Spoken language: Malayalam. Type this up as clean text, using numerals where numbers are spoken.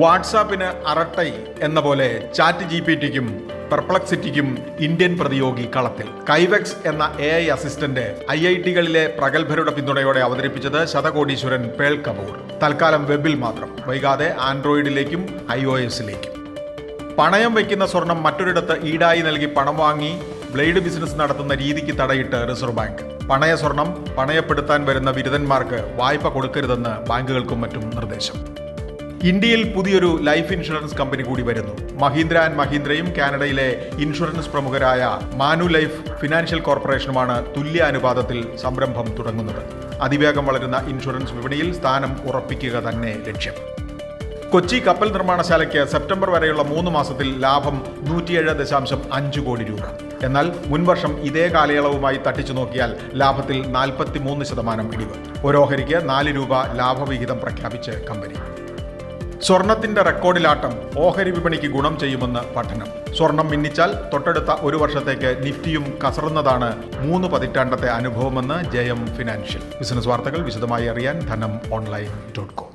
വാട്സാപ്പിന് അറട്ടൈ എന്ന പോലെ ചാറ്റ് ജിപിടിക്കും പെർപ്ലക്സിറ്റിക്കും ഇന്ത്യൻ പ്രതിയോഗി കളത്തിൽ. കൈവെക്സ് എന്ന AI അസിസ്റ്റന്റ് IIT-കളിലെ പ്രഗത്ഭരുടെ പിന്തുണയോടെ അവതരിപ്പിച്ചത് ശതകോടീശ്വരൻ പേൾ കപൂർ. തൽക്കാലം വെബിൽ മാത്രം, വൈകാതെ ആൻഡ്രോയിഡിലേക്കും iOS-ലേക്കും. പണയം വയ്ക്കുന്ന സ്വർണം മറ്റൊരിടത്ത് ഈടായി നൽകി പണം വാങ്ങി ബ്ലേഡ് ബിസിനസ് നടത്തുന്ന രീതിക്ക് തടയിട്ട് റിസർവ് ബാങ്ക്. പണയ സ്വർണം പണയപ്പെടുത്താൻ വരുന്ന ബിരുദന്മാർക്ക് വായ്പ കൊടുക്കരുതെന്ന് ബാങ്കുകൾക്കും മറ്റും നിർദ്ദേശം. ഇന്ത്യയിൽ പുതിയൊരു ലൈഫ് ഇൻഷുറൻസ് കമ്പനി കൂടി വരുന്നു. മഹീന്ദ്ര ആൻഡ് മഹീന്ദ്രയും കാനഡയിലെ ഇൻഷുറൻസ് പ്രമുഖരായ മാനു ലൈഫ് ഫിനാൻഷ്യൽ കോർപ്പറേഷനുമാണ് തുല്യാനുപാതത്തിൽ സംരംഭം തുടങ്ങുന്നത്. അതിവേഗം വളരുന്ന ഇൻഷുറൻസ് വിപണിയിൽ സ്ഥാനം ഉറപ്പിക്കുക തന്നെ ലക്ഷ്യം. കൊച്ചി കപ്പൽ നിർമ്മാണശാലയ്ക്ക് സെപ്റ്റംബർ വരെയുള്ള 3 മാസത്തിൽ ലാഭം 107.5 കോടി രൂപ. എന്നാൽ മുൻവർഷം ഇതേ കാലയളവുമായി തട്ടിച്ചു നോക്കിയാൽ ലാഭത്തിൽ 43% ഇടിവ്. ഓരോഹരിക്ക് 4 രൂപ ലാഭവിഹിതം പ്രഖ്യാപിച്ച് കമ്പനി. സ്വർണത്തിന്റെ റെക്കോർഡിലാട്ടം ഓഹരി വിപണിക്ക് ഗുണം ചെയ്യുമെന്ന് പഠനം. സ്വർണം മിന്നിച്ചാൽ തൊട്ടടുത്ത ഒരു വർഷത്തേക്ക് നിഫ്റ്റിയും കസറുന്നതാണ് 3 പതിറ്റാണ്ടത്തെ അനുഭവമെന്ന് JM ഫിനാൻഷ്യൽ. ബിസിനസ് വാർത്തകൾ വിശദമായി അറിയാൻ ധനം online.com.